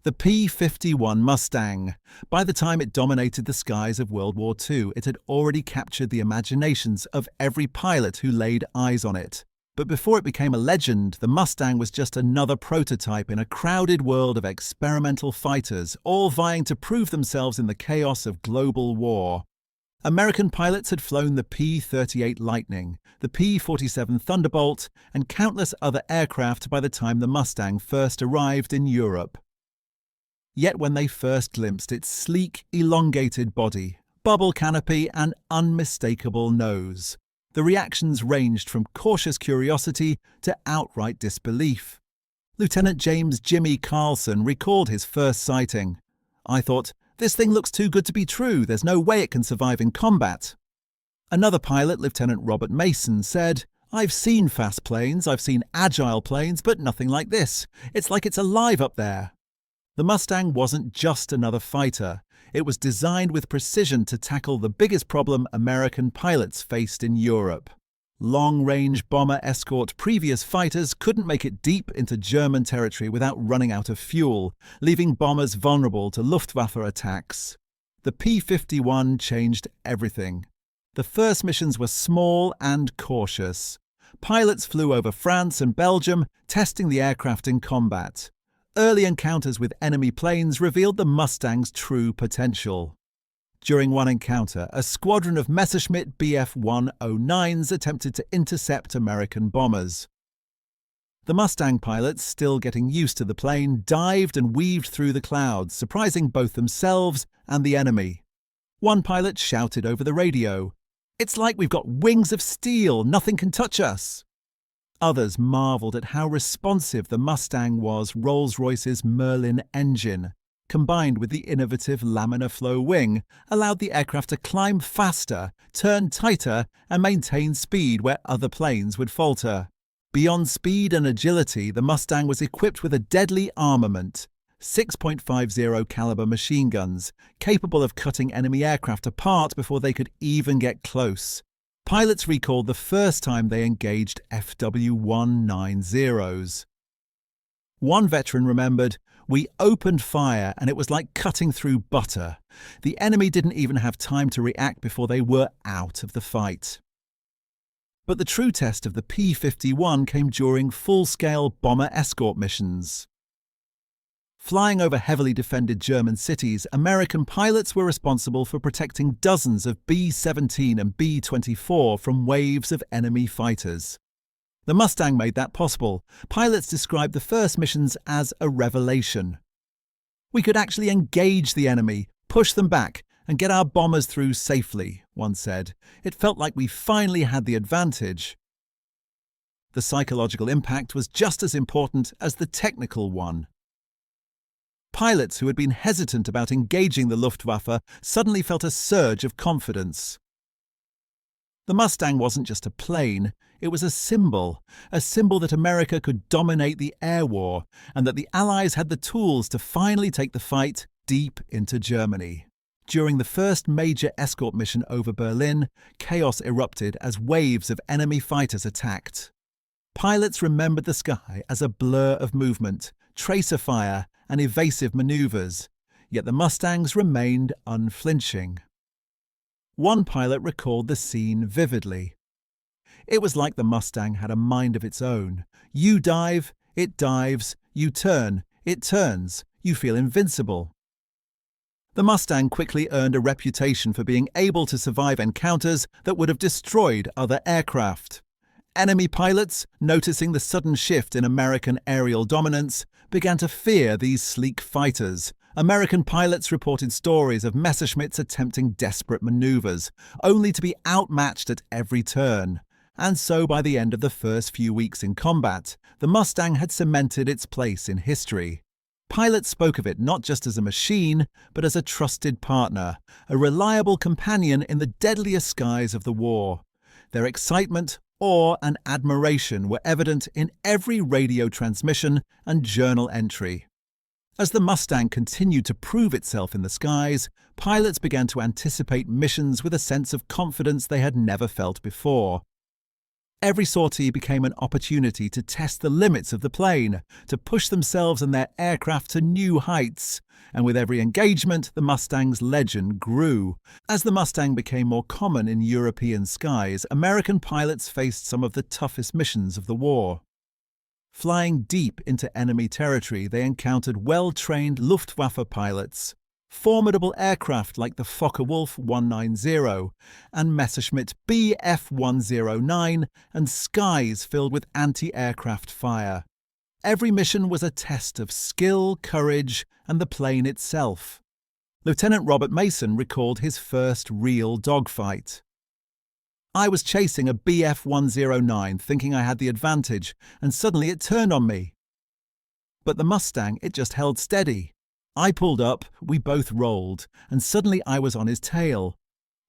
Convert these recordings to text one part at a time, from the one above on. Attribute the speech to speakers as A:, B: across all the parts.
A: The P-51 Mustang. By the time it dominated the skies of World War II, it had already captured the imaginations of every pilot who laid eyes on it. But before it became a legend, the Mustang was just another prototype in a crowded world of experimental fighters, all vying to prove themselves in the chaos of global war. American pilots had flown the P-38 Lightning, the P-47 Thunderbolt, and countless other aircraft by the time the Mustang first arrived in Europe. Yet when they first glimpsed its sleek, elongated body, bubble canopy, and unmistakable nose, the reactions ranged from cautious curiosity to outright disbelief. Lieutenant James "Jimmy" Carlson recalled his first sighting. "I thought, this thing looks too good to be true, there's no way it can survive in combat." Another pilot, Lieutenant Robert Mason, said, "I've seen fast planes, I've seen agile planes, but nothing like this. It's like it's alive up there." The Mustang wasn't just another fighter. It was designed with precision to tackle the biggest problem American pilots faced in Europe. Long-range bomber escort previous fighters couldn't make it deep into German territory without running out of fuel, leaving bombers vulnerable to Luftwaffe attacks. The P-51 changed everything. The first missions were small and cautious. Pilots flew over France and Belgium, testing the aircraft in combat. Early encounters with enemy planes revealed the Mustang's true potential. During one encounter, a squadron of Messerschmitt Bf-109s attempted to intercept American bombers. The Mustang pilots, still getting used to the plane, dived and weaved through the clouds, surprising both themselves and the enemy. One pilot shouted over the radio, "It's like we've got wings of steel, nothing can touch us." Others marveled at how responsive the Mustang was. Rolls-Royce's Merlin engine, combined with the innovative laminar flow wing, allowed the aircraft to climb faster, turn tighter, and maintain speed where other planes would falter. Beyond speed and agility, the Mustang was equipped with a deadly armament, 6.50 caliber machine guns, capable of cutting enemy aircraft apart before they could even get close. Pilots recalled the first time they engaged FW-190s. One veteran remembered, "We opened fire and it was like cutting through butter. The enemy didn't even have time to react before they were out of the fight." But the true test of the P-51 came during full-scale bomber escort missions. Flying over heavily defended German cities, American pilots were responsible for protecting dozens of B-17 and B-24 from waves of enemy fighters. The Mustang made that possible. Pilots described the first missions as a revelation. "We could actually engage the enemy, push them back, and get our bombers through safely," one said. "It felt like we finally had the advantage." The psychological impact was just as important as the technical one. Pilots who had been hesitant about engaging the Luftwaffe suddenly felt a surge of confidence. The Mustang wasn't just a plane, it was a symbol that America could dominate the air war and that the Allies had the tools to finally take the fight deep into Germany. During the first major escort mission over Berlin, chaos erupted as waves of enemy fighters attacked. Pilots remembered the sky as a blur of movement, tracer fire, and evasive maneuvers, yet the Mustangs remained unflinching. One pilot recalled the scene vividly. "It was like the Mustang had a mind of its own. You dive, it dives. You turn, it turns. You feel invincible." The Mustang quickly earned a reputation for being able to survive encounters that would have destroyed other aircraft. Enemy pilots, noticing the sudden shift in American aerial dominance, began to fear these sleek fighters. American pilots reported stories of Messerschmitts attempting desperate maneuvers, only to be outmatched at every turn. And so by the end of the first few weeks in combat, the Mustang had cemented its place in history. Pilots spoke of it not just as a machine, but as a trusted partner, a reliable companion in the deadliest skies of the war. Their excitement, awe, and admiration were evident in every radio transmission and journal entry. As the Mustang continued to prove itself in the skies, pilots began to anticipate missions with a sense of confidence they had never felt before. Every sortie became an opportunity to test the limits of the plane, to push themselves and their aircraft to new heights. And with every engagement, the Mustang's legend grew. As the Mustang became more common in European skies, American pilots faced some of the toughest missions of the war. Flying deep into enemy territory, they encountered well-trained Luftwaffe pilots, formidable aircraft like the Focke-Wulf 190 and Messerschmitt Bf 109, and skies filled with anti-aircraft fire. Every mission was a test of skill, courage, and the plane itself. Lieutenant Robert Mason recalled his first real dogfight. "I was chasing a Bf 109 thinking I had the advantage, and suddenly it turned on me. But the Mustang, it just held steady. I pulled up, we both rolled, and suddenly I was on his tail.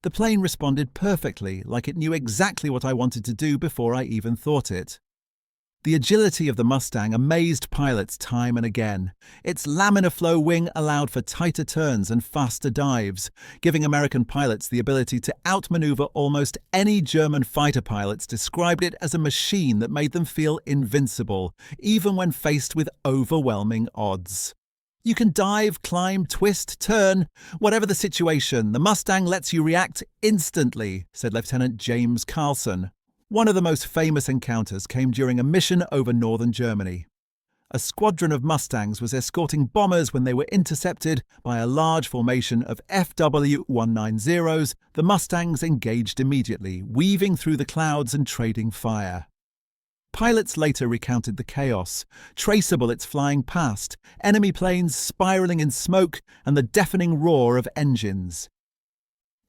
A: The plane responded perfectly, like it knew exactly what I wanted to do before I even thought it." The agility of the Mustang amazed pilots time and again. Its laminar flow wing allowed for tighter turns and faster dives, giving American pilots the ability to outmaneuver almost any German fighter pilots described it as a machine that made them feel invincible, even when faced with overwhelming odds. "You can dive, climb, twist, turn. Whatever the situation, the Mustang lets you react instantly," said Lieutenant James Carlson. One of the most famous encounters came during a mission over northern Germany. A squadron of Mustangs was escorting bombers when they were intercepted by a large formation of FW-190s. The Mustangs engaged immediately, weaving through the clouds and trading fire. Pilots later recounted the chaos: tracer bullets flying past, enemy planes spiraling in smoke, and the deafening roar of engines.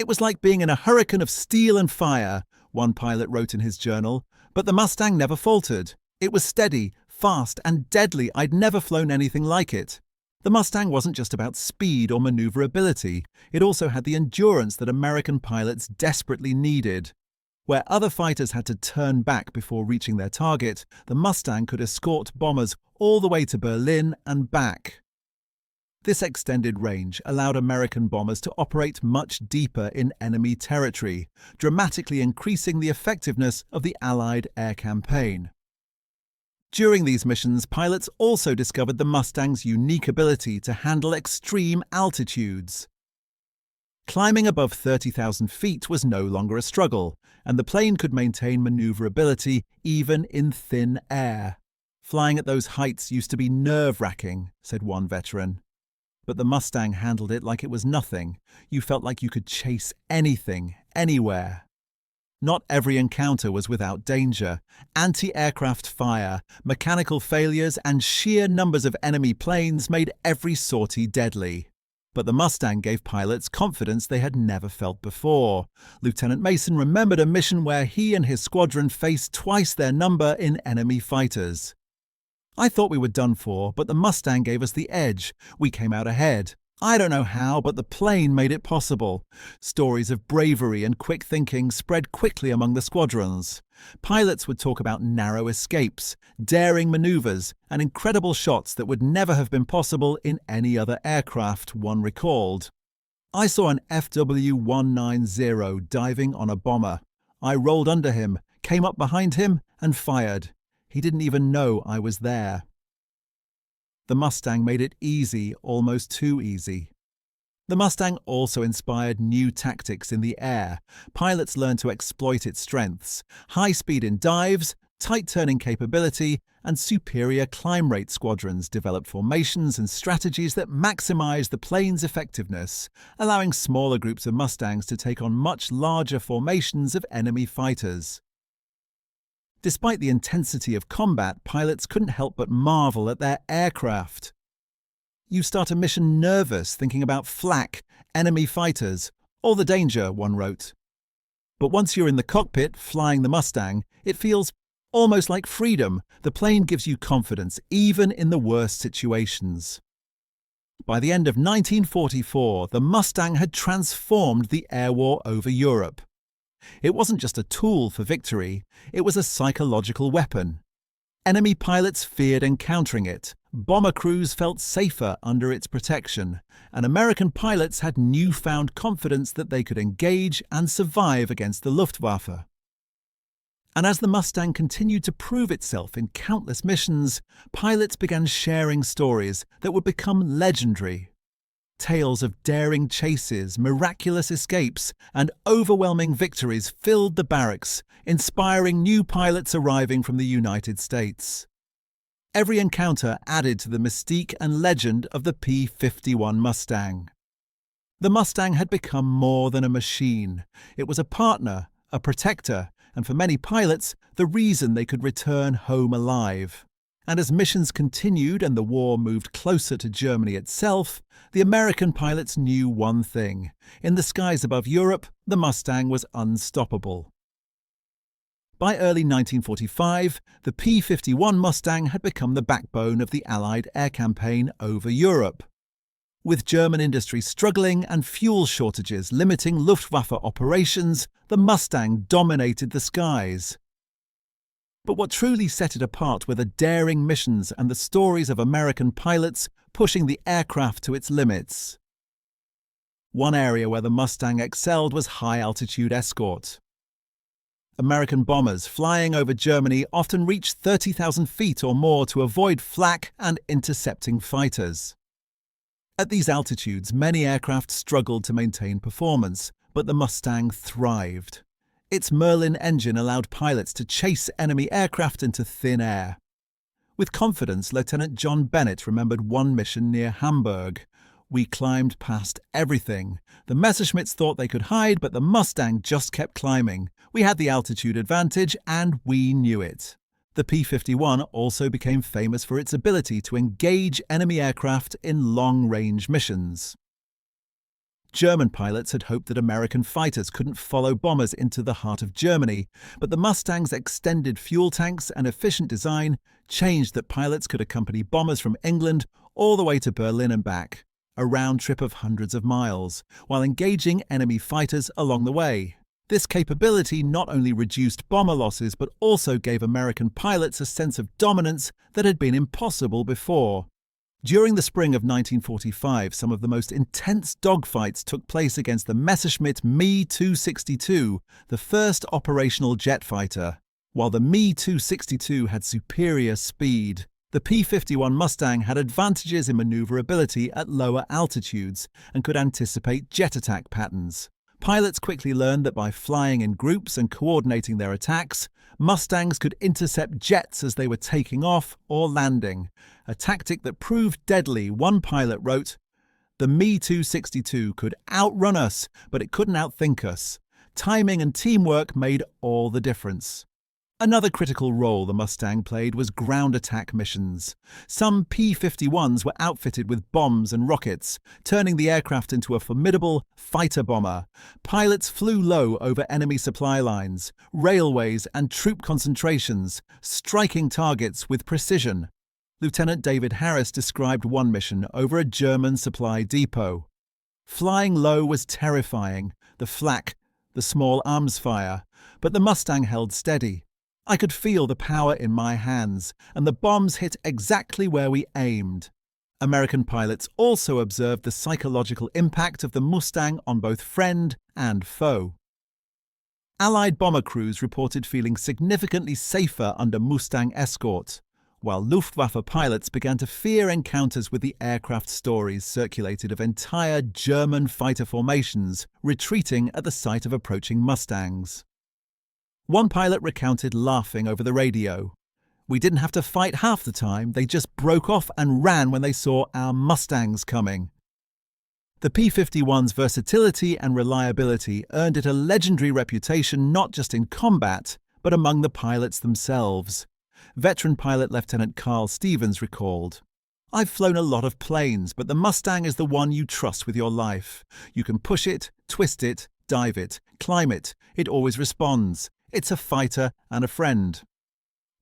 A: "It was like being in a hurricane of steel and fire," one pilot wrote in his journal, "but the Mustang never faltered. It was steady, fast, and deadly. I'd never flown anything like it." The Mustang wasn't just about speed or maneuverability, it also had the endurance that American pilots desperately needed. Where other fighters had to turn back before reaching their target, the Mustang could escort bombers all the way to Berlin and back. This extended range allowed American bombers to operate much deeper in enemy territory, dramatically increasing the effectiveness of the Allied air campaign. During these missions, pilots also discovered the Mustang's unique ability to handle extreme altitudes. Climbing above 30,000 feet was no longer a struggle, and the plane could maintain maneuverability even in thin air. "Flying at those heights used to be nerve-wracking," said one veteran. But the Mustang handled it like it was nothing. You felt like you could chase anything, anywhere. Not every encounter was without danger. Anti-aircraft fire, mechanical failures, and sheer numbers of enemy planes made every sortie deadly. But the Mustang gave pilots confidence they had never felt before. Lieutenant Mason remembered a mission where he and his squadron faced twice their number in enemy fighters. "I thought we were done for, but the Mustang gave us the edge. We came out ahead. I don't know how, but the plane made it possible." Stories of bravery and quick thinking spread quickly among the squadrons. Pilots would talk about narrow escapes, daring maneuvers, and incredible shots that would never have been possible in any other aircraft, one recalled. "I saw an FW-190 diving on a bomber. I rolled under him, came up behind him, and fired. He didn't even know I was there." The Mustang made it easy, almost too easy. The Mustang also inspired new tactics in the air. Pilots learned to exploit its strengths: high speed in dives, tight turning capability, and superior climb rate. Squadrons developed formations and strategies that maximized the plane's effectiveness, allowing smaller groups of Mustangs to take on much larger formations of enemy fighters. Despite the intensity of combat, pilots couldn't help but marvel at their aircraft. "You start a mission nervous, thinking about flak, enemy fighters, all the danger," one wrote. But once you're in the cockpit, flying the Mustang, it feels almost like freedom. The plane gives you confidence, even in the worst situations. By the end of 1944, the Mustang had transformed the air war over Europe. It wasn't just a tool for victory, it was a psychological weapon. Enemy pilots feared encountering it, bomber crews felt safer under its protection, and American pilots had newfound confidence that they could engage and survive against the Luftwaffe. And as the Mustang continued to prove itself in countless missions, pilots began sharing stories that would become legendary. Tales of daring chases, miraculous escapes, and overwhelming victories filled the barracks, inspiring new pilots arriving from the United States. Every encounter added to the mystique and legend of the P-51 Mustang. The Mustang had become more than a machine. It was a partner, a protector, and for many pilots, the reason they could return home alive. And as missions continued and the war moved closer to Germany itself, the American pilots knew one thing. In the skies above Europe, the Mustang was unstoppable. By early 1945, the P-51 Mustang had become the backbone of the Allied air campaign over Europe. With German industry struggling and fuel shortages limiting Luftwaffe operations, the Mustang dominated the skies. But what truly set it apart were the daring missions and the stories of American pilots pushing the aircraft to its limits. One area where the Mustang excelled was high-altitude escort. American bombers flying over Germany often reached 30,000 feet or more to avoid flak and intercepting fighters. At these altitudes, many aircraft struggled to maintain performance, but the Mustang thrived. Its Merlin engine allowed pilots to chase enemy aircraft into thin air. With confidence, Lieutenant John Bennett remembered one mission near Hamburg. "We climbed past everything. The Messerschmitts thought they could hide, but the Mustang just kept climbing. We had the altitude advantage, and we knew it." The P-51 also became famous for its ability to engage enemy aircraft in long-range missions. German pilots had hoped that American fighters couldn't follow bombers into the heart of Germany, but the Mustang's extended fuel tanks and efficient design changed that pilots could accompany bombers from England all the way to Berlin and back, a round trip of hundreds of miles, while engaging enemy fighters along the way. This capability not only reduced bomber losses but also gave American pilots a sense of dominance that had been impossible before. During the spring of 1945, some of the most intense dogfights took place against the Messerschmitt Me-262, the first operational jet fighter. While the Me-262 had superior speed, the P-51 Mustang had advantages in maneuverability at lower altitudes and could anticipate jet attack patterns. Pilots quickly learned that by flying in groups and coordinating their attacks, Mustangs could intercept jets as they were taking off or landing, a tactic that proved deadly. One pilot wrote, "The Me-262 could outrun us, but it couldn't outthink us. Timing and teamwork made all the difference." Another critical role the Mustang played was ground attack missions. Some P-51s were outfitted with bombs and rockets, turning the aircraft into a formidable fighter bomber. Pilots flew low over enemy supply lines, railways, and troop concentrations, striking targets with precision. Lieutenant David Harris described one mission over a German supply depot. Flying low was terrifying, the flak, the small arms fire, but the Mustang held steady. I could feel the power in my hands, and the bombs hit exactly where we aimed. American pilots also observed the psychological impact of the Mustang on both friend and foe. Allied bomber crews reported feeling significantly safer under Mustang escort, while Luftwaffe pilots began to fear encounters with the aircraft. Stories circulated of entire German fighter formations retreating at the sight of approaching Mustangs. One pilot recounted laughing over the radio. "We didn't have to fight half the time, they just broke off and ran when they saw our Mustangs coming." The P-51's versatility and reliability earned it a legendary reputation not just in combat, but among the pilots themselves. Veteran pilot Lieutenant Carl Stevens recalled, "I've flown a lot of planes, but the Mustang is the one you trust with your life. You can push it, twist it, dive it, climb it. It always responds. It's a fighter and a friend."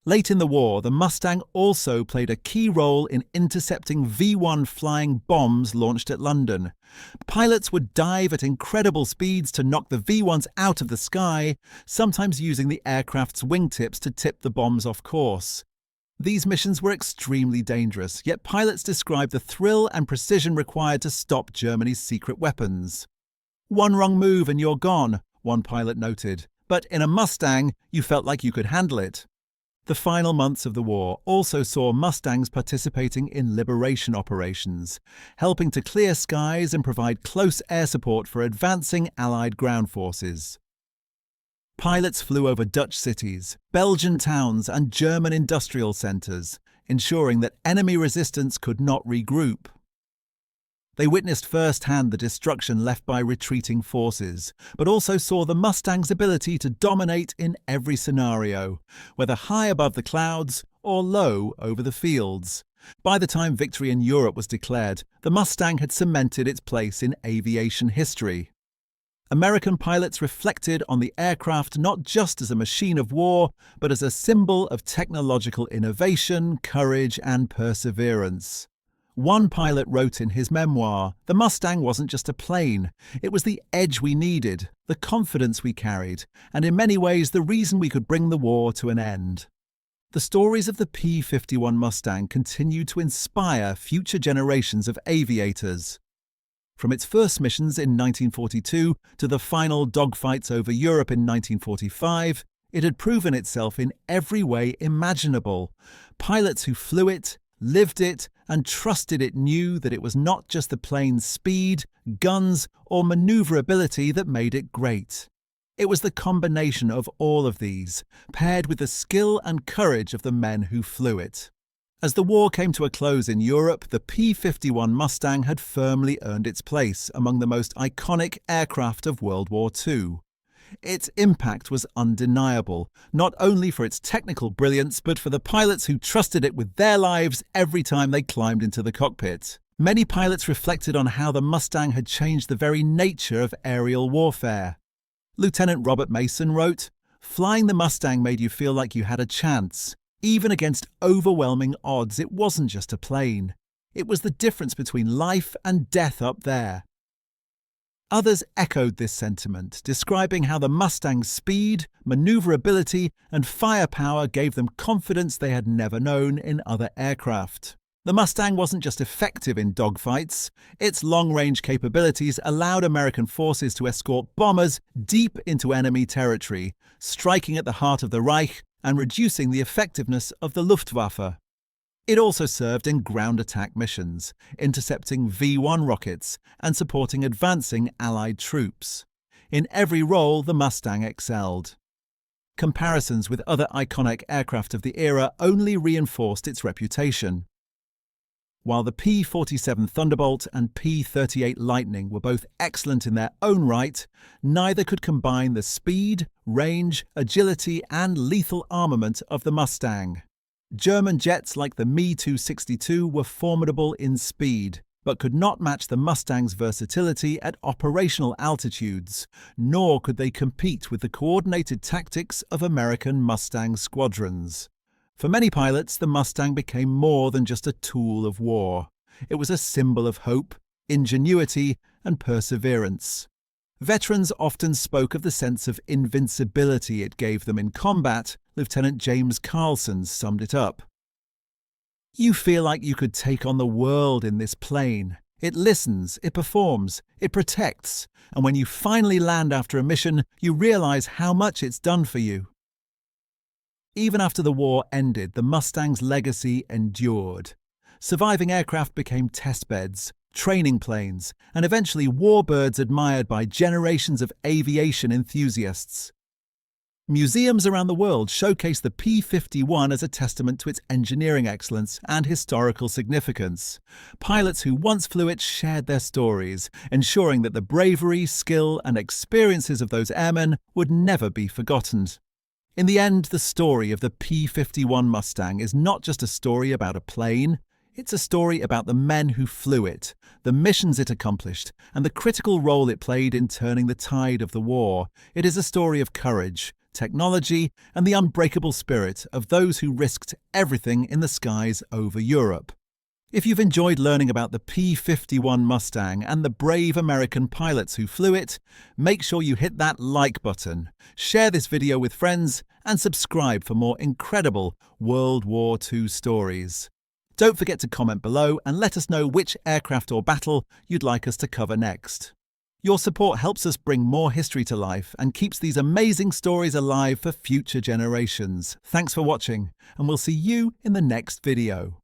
A: Late in the war, the Mustang also played a key role in intercepting V-1 flying bombs launched at London. Pilots would dive at incredible speeds to knock the V-1s out of the sky, sometimes using the aircraft's wingtips to tip the bombs off course. These missions were extremely dangerous, yet pilots described the thrill and precision required to stop Germany's secret weapons. "One wrong move and you're gone," one pilot noted. But in a Mustang, you felt like you could handle it. The final months of the war also saw Mustangs participating in liberation operations, helping to clear skies and provide close air support for advancing Allied ground forces. Pilots flew over Dutch cities, Belgian towns, and German industrial centres, ensuring that enemy resistance could not regroup. They witnessed firsthand the destruction left by retreating forces, but also saw the Mustang's ability to dominate in every scenario, whether high above the clouds or low over the fields. By the time victory in Europe was declared, the Mustang had cemented its place in aviation history. American pilots reflected on the aircraft not just as a machine of war, but as a symbol of technological innovation, courage, and perseverance. One pilot wrote in his memoir, "The Mustang wasn't just a plane, it was the edge we needed, the confidence we carried, and in many ways the reason we could bring the war to an end." The stories of the P-51 Mustang continue to inspire future generations of aviators. From its first missions in 1942 to the final dogfights over Europe in 1945, it had proven itself in every way imaginable. Pilots who flew it, lived it, and trusted it knew that it was not just the plane's speed, guns, or maneuverability that made it great. It was the combination of all of these, paired with the skill and courage of the men who flew it. As the war came to a close in Europe, the P-51 Mustang had firmly earned its place among the most iconic aircraft of World War II. Its impact was undeniable, not only for its technical brilliance, but for the pilots who trusted it with their lives every time they climbed into the cockpit. Many pilots reflected on how the Mustang had changed the very nature of aerial warfare. Lieutenant Robert Mason wrote, "Flying the Mustang made you feel like you had a chance. Even against overwhelming odds, it wasn't just a plane. It was the difference between life and death up there." Others echoed this sentiment, describing how the Mustang's speed, maneuverability, and firepower gave them confidence they had never known in other aircraft. The Mustang wasn't just effective in dogfights. Its long-range capabilities allowed American forces to escort bombers deep into enemy territory, striking at the heart of the Reich and reducing the effectiveness of the Luftwaffe. It also served in ground attack missions, intercepting V-1 rockets and supporting advancing Allied troops. In every role, the Mustang excelled. Comparisons with other iconic aircraft of the era only reinforced its reputation. While the P-47 Thunderbolt and P-38 Lightning were both excellent in their own right, neither could combine the speed, range, agility, and lethal armament of the Mustang. German jets like the Me-262 were formidable in speed, but could not match the Mustang's versatility at operational altitudes, nor could they compete with the coordinated tactics of American Mustang squadrons. For many pilots, the Mustang became more than just a tool of war. It was a symbol of hope, ingenuity, and perseverance. Veterans often spoke of the sense of invincibility it gave them in combat. Lieutenant James Carlson summed it up. "You feel like you could take on the world in this plane. It listens, it performs, it protects, and when you finally land after a mission, you realize how much it's done for you." Even after the war ended, the Mustang's legacy endured. Surviving aircraft became testbeds, training planes, and eventually warbirds admired by generations of aviation enthusiasts. Museums around the world showcase the P-51 as a testament to its engineering excellence and historical significance. Pilots who once flew it shared their stories, ensuring that the bravery, skill, and experiences of those airmen would never be forgotten. In the end, the story of the P-51 Mustang is not just a story about a plane. It's a story about the men who flew it, the missions it accomplished, and the critical role it played in turning the tide of the war. It is a story of courage, technology, and the unbreakable spirit of those who risked everything in the skies over Europe. If you've enjoyed learning about the P-51 Mustang and the brave American pilots who flew it, make sure you hit that like button, share this video with friends, and subscribe for more incredible World War II stories. Don't forget to comment below and let us know which aircraft or battle you'd like us to cover next. Your support helps us bring more history to life and keeps these amazing stories alive for future generations. Thanks for watching, and we'll see you in the next video.